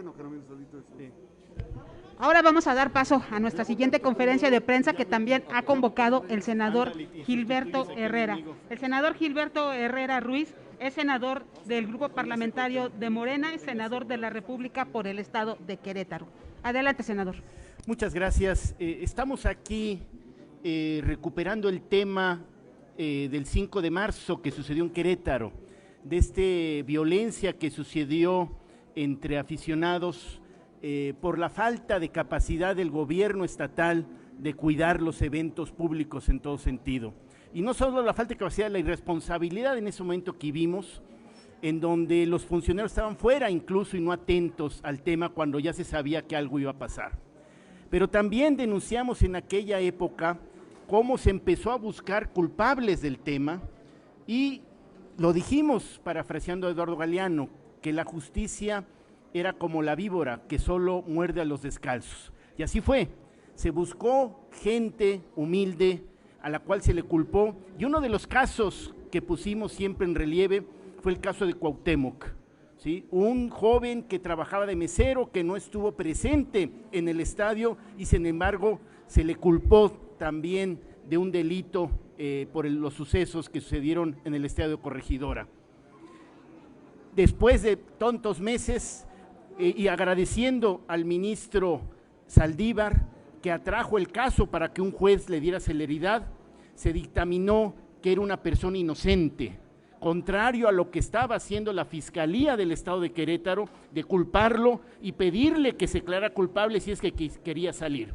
bueno, Jaramillo Solito. Sí. Ahora vamos a dar paso a nuestra siguiente conferencia de prensa que también ha convocado el senador Gilberto Herrera. El senador Gilberto Herrera Ruiz es senador del grupo parlamentario de Morena y senador de la República por el estado de Querétaro. Adelante, senador. Muchas gracias. Estamos aquí recuperando el tema del 5 de marzo que sucedió en Querétaro, de esta violencia que sucedió entre aficionados por la falta de capacidad del gobierno estatal de cuidar los eventos públicos en todo sentido. Y no solo la falta de capacidad, la irresponsabilidad en ese momento que vimos, en donde los funcionarios estaban fuera incluso y no atentos al tema cuando ya se sabía que algo iba a pasar. Pero también denunciamos en aquella época cómo se empezó a buscar culpables del tema y lo dijimos, parafraseando a Eduardo Galeano, que la justicia era como la víbora que solo muerde a los descalzos. Y así fue, se buscó gente humilde a la cual se le culpó, y uno de los casos que pusimos siempre en relieve fue el caso de Cuauhtémoc, ¿sí? Un joven que trabajaba de mesero, que no estuvo presente en el estadio y sin embargo se le culpó también de un delito por los sucesos que sucedieron en el estadio Corregidora. Después de tantos meses, y agradeciendo al ministro Saldívar que atrajo el caso para que un juez le diera celeridad, se dictaminó que era una persona inocente, contrario a lo que estaba haciendo la Fiscalía del Estado de Querétaro, de culparlo y pedirle que se declarara culpable si es que quería salir.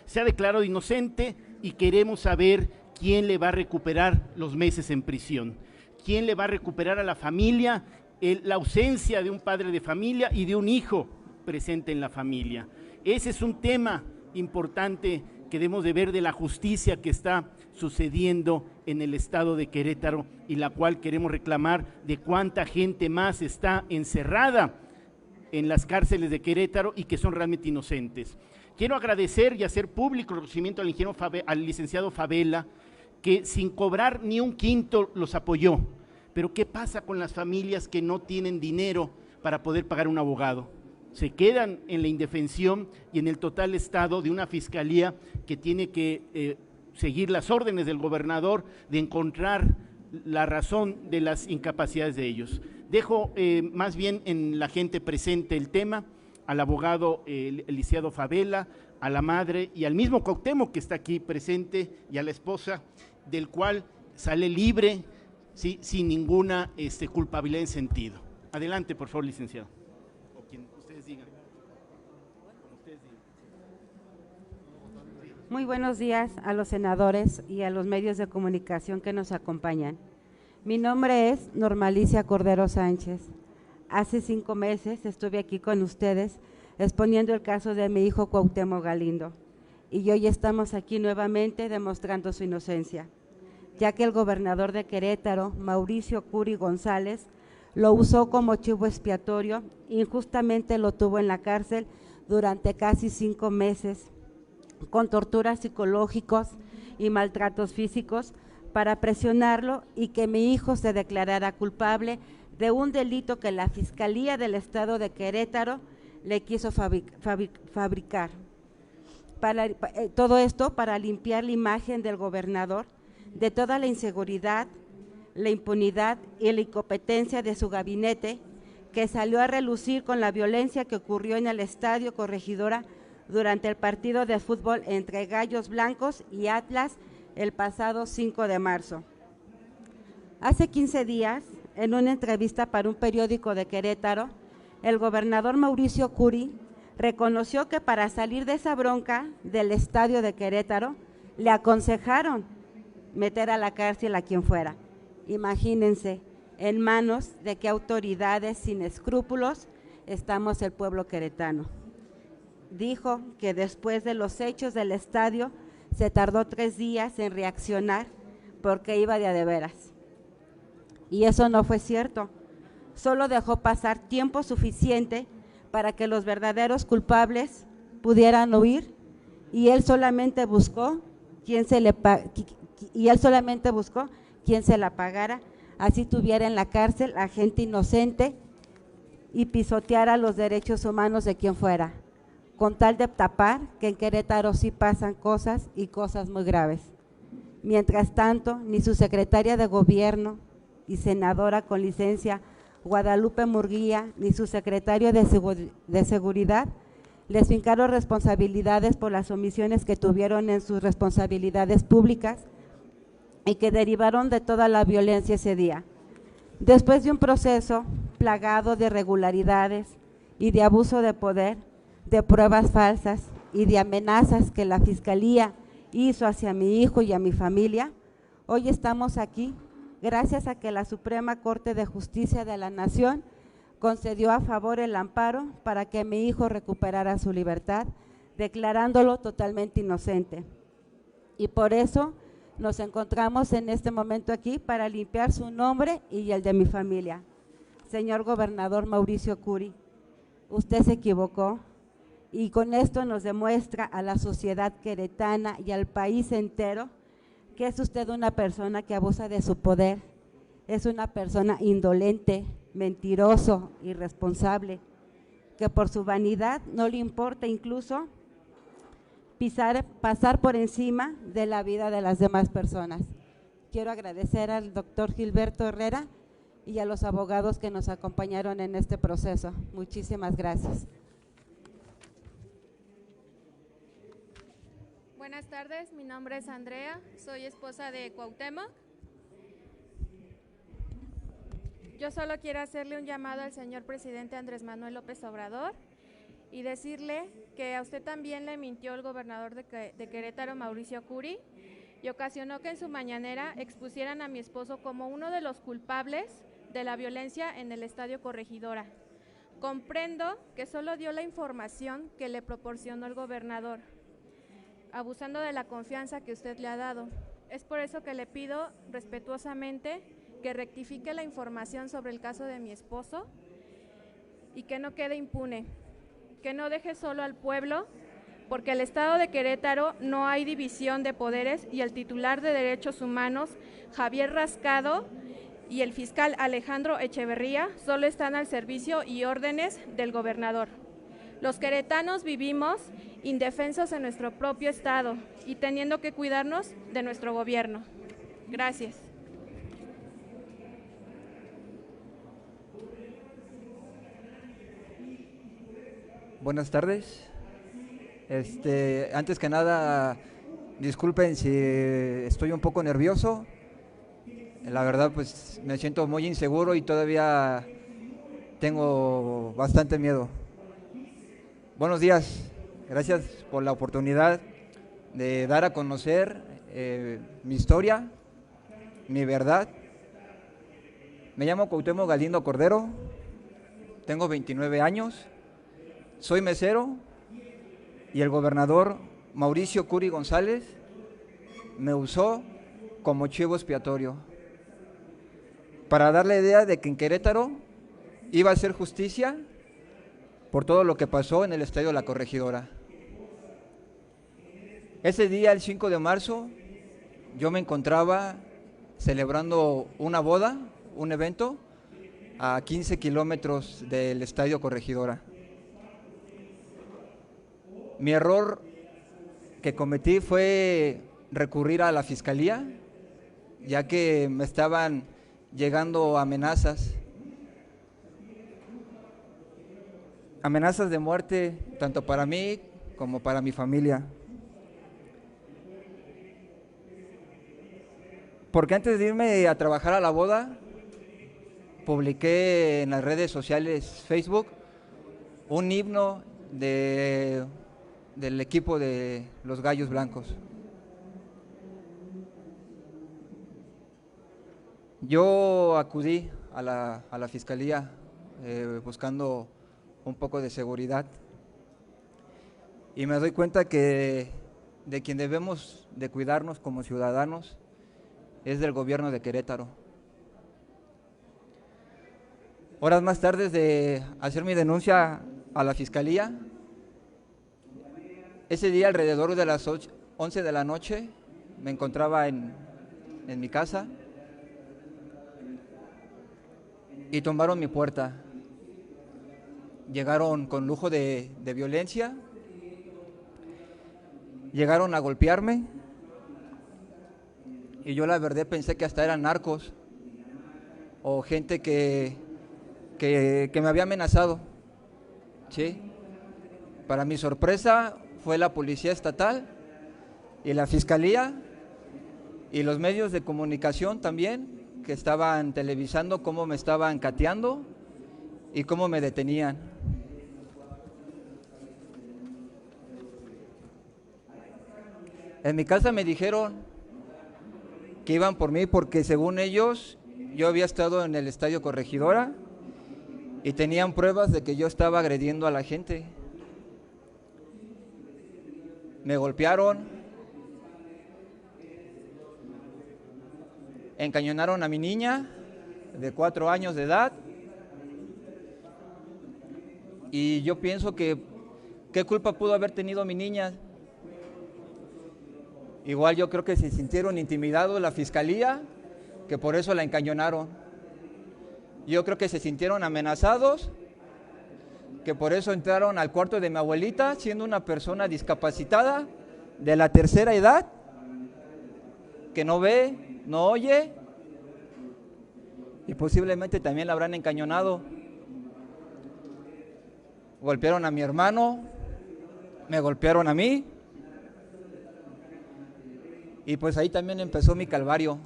Se ha declarado inocente y queremos saber quién le va a recuperar los meses en prisión, quién le va a recuperar a la familia la ausencia de un padre de familia y de un hijo presente en la familia. Ese es un tema importante que debemos de ver de la justicia que está sucediendo en el estado de Querétaro y la cual queremos reclamar de cuánta gente más está encerrada en las cárceles de Querétaro y que son realmente inocentes. Quiero agradecer y hacer público el reconocimiento al licenciado Favela, que sin cobrar ni un quinto los apoyó. Pero ¿qué pasa con las familias que no tienen dinero para poder pagar un abogado? Se quedan en la indefensión y en el total estado de una fiscalía que tiene que seguir las órdenes del gobernador de encontrar la razón de las incapacidades de ellos. Dejo más bien en la gente presente el tema, al abogado el licenciado Favela, a la madre y al mismo Cuauhtémoc que está aquí presente y a la esposa, del cual sale libre, ¿sí? Sin ninguna culpabilidad en sentido. Adelante, por favor, licenciado. O quien ustedes digan. Muy buenos días a los senadores y a los medios de comunicación que nos acompañan. Mi nombre es Norma Alicia Cordero Sánchez. Hace 5 meses estuve aquí con ustedes exponiendo el caso de mi hijo Cuauhtémoc Galindo y hoy estamos aquí nuevamente demostrando su inocencia, ya que el gobernador de Querétaro, Mauricio Curi González, lo usó como chivo expiatorio, injustamente lo tuvo en la cárcel durante casi 5 meses, con torturas psicológicos y maltratos físicos para presionarlo y que mi hijo se declarara culpable de un delito que la Fiscalía del Estado de Querétaro le quiso fabricar. Todo esto para limpiar la imagen del gobernador de toda la inseguridad, la impunidad y la incompetencia de su gabinete, que salió a relucir con la violencia que ocurrió en el Estadio Corregidora durante el partido de fútbol entre Gallos Blancos y Atlas el pasado 5 de marzo. Hace 15 días, en una entrevista para un periódico de Querétaro, el gobernador Mauricio Curi reconoció que para salir de esa bronca del estadio de Querétaro, le aconsejaron meter a la cárcel a quien fuera. Imagínense, en manos de qué autoridades sin escrúpulos estamos el pueblo queretano. Dijo que después de los hechos del estadio se tardó 3 días en reaccionar porque iba de a de veras. Y eso no fue cierto, solo dejó pasar tiempo suficiente para que los verdaderos culpables pudieran huir y él solamente buscó quien se la pagara, así tuviera en la cárcel a gente inocente y pisoteara los derechos humanos de quien fuera, con tal de tapar que en Querétaro sí pasan cosas y cosas muy graves. Mientras tanto, ni su secretaria de Gobierno y senadora con licencia, Guadalupe Murguía, ni su secretario de Seguridad les fincaron responsabilidades por las omisiones que tuvieron en sus responsabilidades públicas y que derivaron de toda la violencia ese día. Después de un proceso plagado de irregularidades y de abuso de poder, de pruebas falsas y de amenazas que la Fiscalía hizo hacia mi hijo y a mi familia, hoy estamos aquí gracias a que la Suprema Corte de Justicia de la Nación concedió a favor el amparo para que mi hijo recuperara su libertad, declarándolo totalmente inocente. Y por eso nos encontramos en este momento aquí para limpiar su nombre y el de mi familia. Señor Gobernador Mauricio Curi, usted se equivocó y con esto nos demuestra a la sociedad queretana y al país entero que es usted una persona que abusa de su poder, es una persona indolente, mentiroso, irresponsable, que por su vanidad no le importa incluso pasar por encima de la vida de las demás personas. Quiero agradecer al doctor Gilberto Herrera y a los abogados que nos acompañaron en este proceso. Muchísimas gracias. Buenas tardes, mi nombre es Andrea, soy esposa de Cuauhtémoc. Yo solo quiero hacerle un llamado al señor presidente Andrés Manuel López Obrador y decirle que a usted también le mintió el gobernador de Querétaro, Mauricio Curi, y ocasionó que en su mañanera expusieran a mi esposo como uno de los culpables de la violencia en el Estadio Corregidora. Comprendo que solo dio la información que le proporcionó el gobernador, abusando de la confianza que usted le ha dado. Es por eso que le pido respetuosamente que rectifique la información sobre el caso de mi esposo y que no quede impune, que no deje solo al pueblo, porque en el estado de Querétaro no hay división de poderes y el titular de Derechos Humanos, Javier Rascado, y el fiscal Alejandro Echeverría solo están al servicio y órdenes del gobernador. Los queretanos vivimos indefensos en nuestro propio estado y teniendo que cuidarnos de nuestro gobierno. Gracias. Buenas tardes. Antes que nada, disculpen si estoy un poco nervioso. La verdad, pues me siento muy inseguro y todavía tengo bastante miedo. Buenos días. Gracias por la oportunidad de dar a conocer mi historia, mi verdad. Me llamo Cuauhtémoc Galindo Cordero, tengo 29 años, soy mesero y el gobernador Mauricio Curi González me usó como chivo expiatorio para dar la idea de que en Querétaro iba a hacer justicia por todo lo que pasó en el Estadio La Corregidora. Ese día, el 5 de marzo, yo me encontraba celebrando una boda, un evento, a 15 kilómetros del Estadio Corregidora. Mi error que cometí fue recurrir a la Fiscalía, ya que me estaban llegando amenazas de muerte, tanto para mí como para mi familia. Porque antes de irme a trabajar a la boda, publiqué en las redes sociales Facebook un himno del equipo de los Gallos Blancos. Yo acudí a la Fiscalía buscando un poco de seguridad y me doy cuenta que de quien debemos de cuidarnos como ciudadanos es del gobierno de Querétaro. Horas más tarde de hacer mi denuncia a la Fiscalía, ese día alrededor de las 11 de la noche me encontraba en mi casa y tumbaron mi puerta. llegaron con lujo de violencia, llegaron a golpearme y yo la verdad pensé que hasta eran narcos o gente que me había amenazado, ¿sí? Para mi sorpresa fue la policía estatal y la fiscalía y los medios de comunicación también, que estaban televisando cómo me estaban cateando y cómo me detenían. En mi casa me dijeron que iban por mí porque según ellos yo había estado en el Estadio Corregidora y tenían pruebas de que yo estaba agrediendo a la gente. Me golpearon, encañonaron a mi niña de 4 años de edad y yo pienso que ¿qué culpa pudo haber tenido mi niña? Igual yo creo que se sintieron intimidados la fiscalía, que por eso la encañonaron. Yo creo que se sintieron amenazados, que por eso entraron al cuarto de mi abuelita, siendo una persona discapacitada de la tercera edad, que no ve, no oye, y posiblemente también la habrán encañonado. Golpearon a mi hermano, me golpearon a mí, y pues ahí también empezó mi calvario.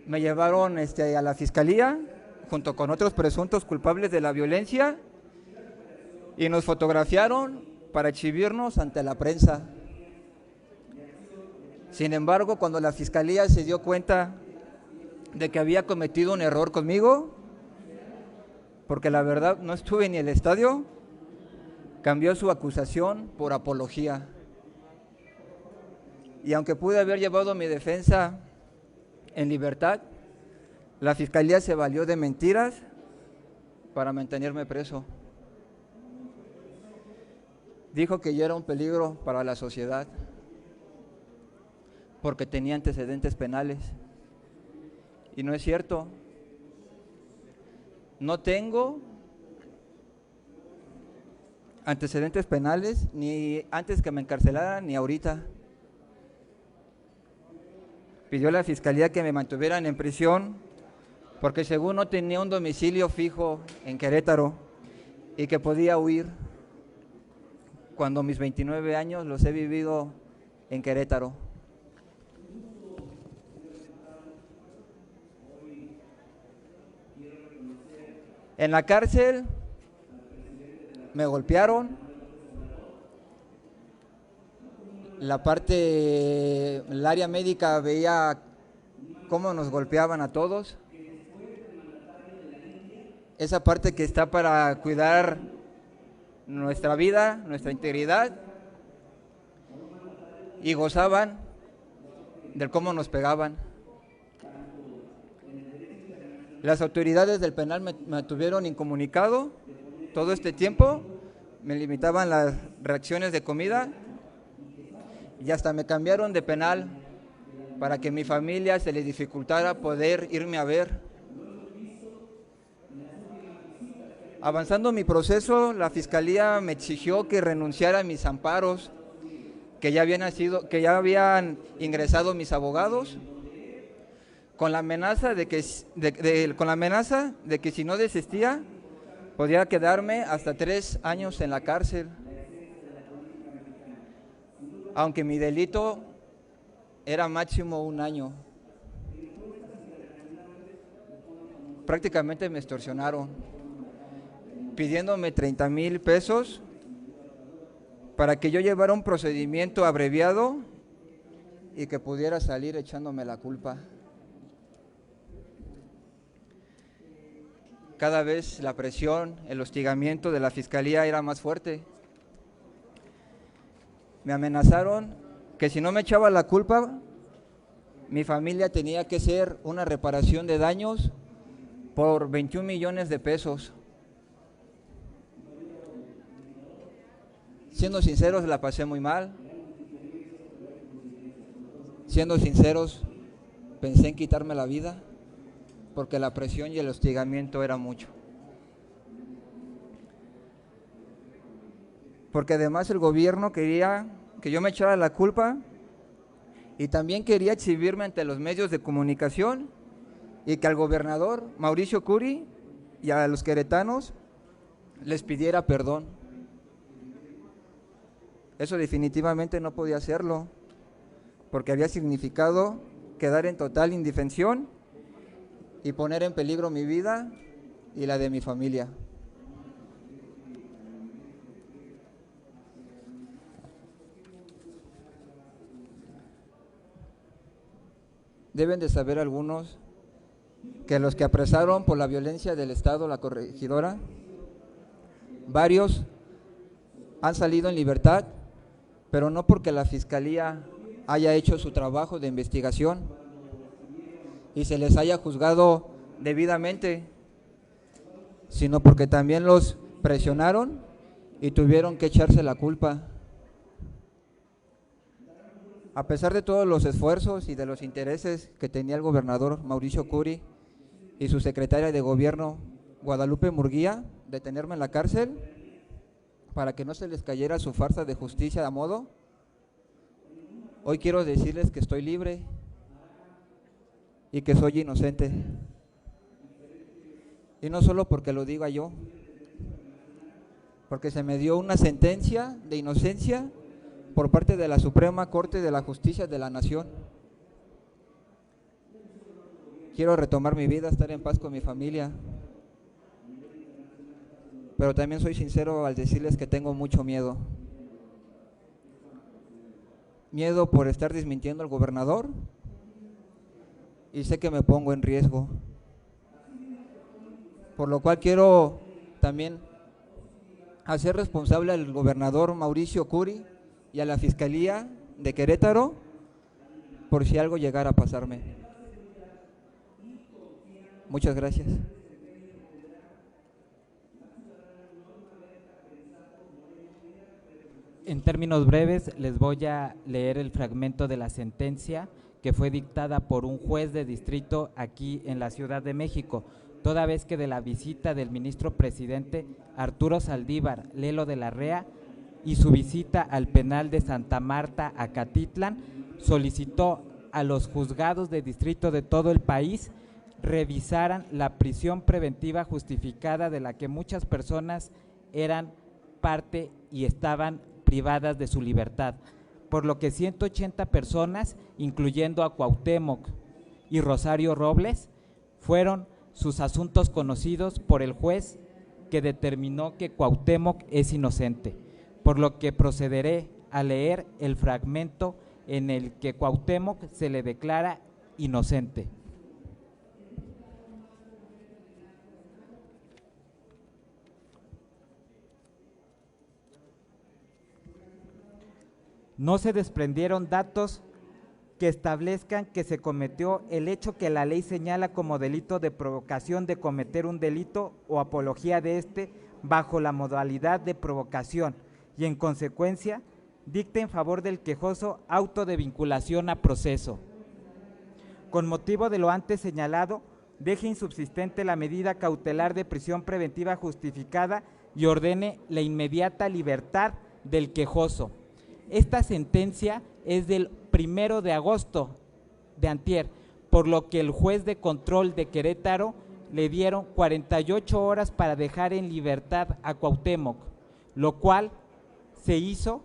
Me llevaron a la fiscalía junto con otros presuntos culpables de la violencia y nos fotografiaron para exhibirnos ante la prensa. Sin embargo, cuando la fiscalía se dio cuenta de que había cometido un error conmigo, porque la verdad no estuve en el estadio, cambió su acusación por apología. Y aunque pude haber llevado mi defensa en libertad, la fiscalía se valió de mentiras para mantenerme preso. Dijo que yo era un peligro para la sociedad porque tenía antecedentes penales. Y no es cierto. No tengo antecedentes penales ni antes que me encarcelaran ni ahorita. Pidió la fiscalía que me mantuvieran en prisión porque según no tenía un domicilio fijo en Querétaro y que podía huir, cuando mis 29 años los he vivido en Querétaro. En la cárcel me golpearon. El área médica veía cómo nos golpeaban a todos. Esa parte que está para cuidar nuestra vida, nuestra integridad, y gozaban de cómo nos pegaban. Las autoridades del penal me tuvieron incomunicado todo este tiempo, me limitaban las reacciones de comida y hasta me cambiaron de penal para que a mi familia se le dificultara poder irme a ver. Avanzando mi proceso, la fiscalía me exigió que renunciara a mis amparos que ya habían ingresado mis abogados, con la amenaza de que si no desistía podía quedarme hasta 3 años en la cárcel, aunque mi delito era máximo 1 año. Prácticamente me extorsionaron, pidiéndome 30,000 pesos para que yo llevara un procedimiento abreviado y que pudiera salir echándome la culpa. Cada vez la presión, el hostigamiento de la fiscalía era más fuerte. Me amenazaron que si no me echaba la culpa, mi familia tenía que hacer una reparación de daños por 21 millones de pesos. Siendo sinceros, la pasé muy mal. Siendo sinceros, pensé en quitarme la vida. porque la presión y el hostigamiento era mucho. Porque además el gobierno quería que yo me echara la culpa y también quería exhibirme ante los medios de comunicación y que al gobernador Mauricio Curi y a los queretanos les pidiera perdón. Eso definitivamente no podía hacerlo, porque había significado quedar en total indefensión y poner en peligro mi vida y la de mi familia. Deben de saber algunos que los que apresaron por la violencia del Estado la corregidora, varios han salido en libertad, pero no porque la Fiscalía haya hecho su trabajo de investigación y se les haya juzgado debidamente, sino porque también los presionaron y tuvieron que echarse la culpa. A pesar de todos los esfuerzos y de los intereses que tenía el gobernador Mauricio Curi y su secretaria de gobierno Guadalupe Murguía de tenerme en la cárcel para que no se les cayera su farsa de justicia a modo, hoy quiero decirles que estoy libre y que soy inocente. Y no solo porque lo diga yo, porque se me dio una sentencia de inocencia por parte de la Suprema Corte de la Justicia de la Nación. Quiero retomar mi vida, estar en paz con mi familia, pero también soy sincero al decirles que tengo mucho miedo. Miedo por estar desmintiendo al gobernador y sé que me pongo en riesgo. Por lo cual quiero también hacer responsable al gobernador Mauricio Curi y a la Fiscalía de Querétaro por si algo llegara a pasarme. Muchas gracias. En términos breves, les voy a leer el fragmento de la sentencia que fue dictada por un juez de distrito aquí en la Ciudad de México, toda vez que de la visita del ministro presidente Arturo Saldívar Lelo de la Rea y su visita al penal de Santa Marta, Acatitlán, solicitó a los juzgados de distrito de todo el país revisaran la prisión preventiva justificada de la que muchas personas eran parte y estaban privadas de su libertad, por lo que 180 personas, incluyendo a Cuauhtémoc y Rosario Robles, fueron sus asuntos conocidos por el juez que determinó que Cuauhtémoc es inocente, por lo que procederé a leer el fragmento en el que Cuauhtémoc se le declara inocente. No se desprendieron datos que establezcan que se cometió el hecho que la ley señala como delito de provocación de cometer un delito o apología de este bajo la modalidad de provocación y en consecuencia dicta en favor del quejoso auto de vinculación a proceso. Con motivo de lo antes señalado, deje insubsistente la medida cautelar de prisión preventiva justificada y ordene la inmediata libertad del quejoso. Esta sentencia es del 1 de agosto de antier, por lo que el juez de control de Querétaro le dieron 48 horas para dejar en libertad a Cuauhtémoc, lo cual se hizo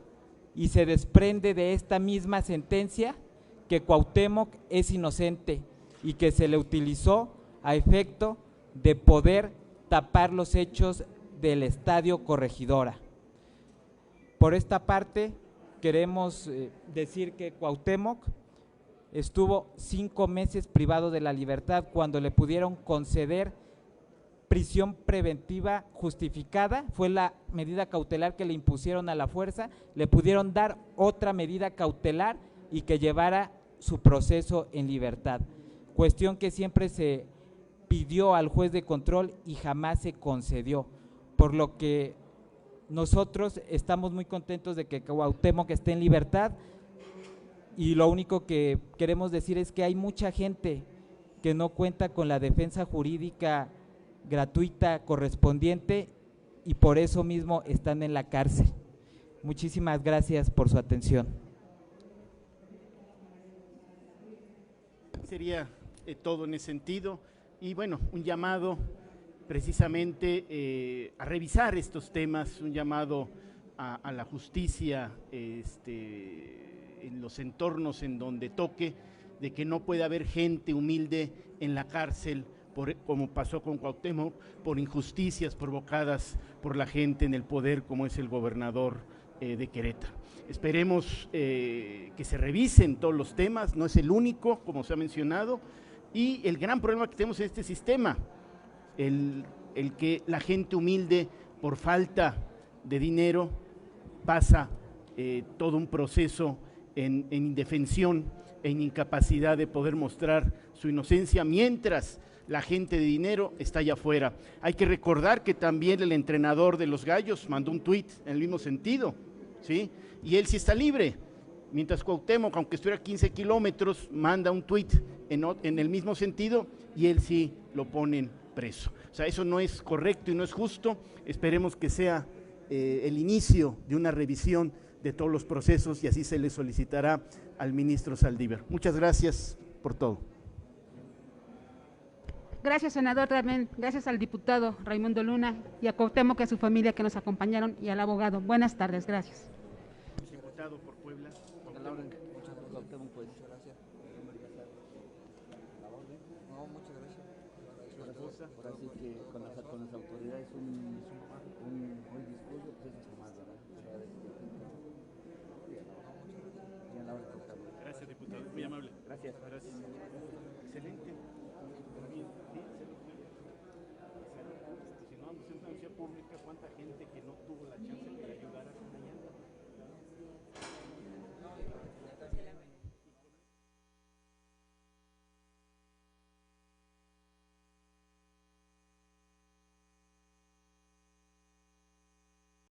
y se desprende de esta misma sentencia que Cuauhtémoc es inocente y que se le utilizó a efecto de poder tapar los hechos del Estadio Corregidora. Por esta parte, queremos decir que Cuauhtémoc estuvo 5 meses privado de la libertad cuando le pudieron conceder prisión preventiva justificada, fue la medida cautelar que le impusieron a la fuerza, le pudieron dar otra medida cautelar y que llevara su proceso en libertad, cuestión que siempre se pidió al juez de control y jamás se concedió, por lo que nosotros estamos muy contentos de que Cuauhtémoc esté en libertad y lo único que queremos decir es que hay mucha gente que no cuenta con la defensa jurídica gratuita correspondiente y por eso mismo están en la cárcel. Muchísimas gracias por su atención. Sería todo en ese sentido y bueno, un llamado precisamente a revisar estos temas, un llamado a la justicia en los entornos en donde toque, de que no puede haber gente humilde en la cárcel, como pasó con Cuauhtémoc, por injusticias provocadas por la gente en el poder, como es el gobernador de Querétaro. Esperemos que se revisen todos los temas, no es el único, como se ha mencionado, y el gran problema que tenemos en este sistema, el que la gente humilde, por falta de dinero, pasa todo un proceso en indefensión, en incapacidad de poder mostrar su inocencia, mientras la gente de dinero está allá afuera. Hay que recordar que también el entrenador de los Gallos mandó un tuit en el mismo sentido, ¿sí? Y él sí está libre, mientras Cuauhtémoc, aunque estuviera a 15 kilómetros, manda un tuit en el mismo sentido y él sí lo ponen preso. O sea, eso no es correcto y no es justo. Esperemos que sea el inicio de una revisión de todos los procesos y así se le solicitará al ministro Saldívar. Muchas gracias por todo. Gracias, senador, también gracias al diputado Raimundo Luna y a Cuauhtémoc y a su familia que nos acompañaron y al abogado. Buenas tardes, gracias. Diputado por Puebla. Muchas gracias. No, muchas gracias. Ahora sí que con las autoridades un discurso, pues es informal, ¿verdad? Gracias, diputado. Muy amable. Gracias. Gracias. Excelente. Si no vamos a una audiencia pública, ¿cuánta gente que no tuvo la chance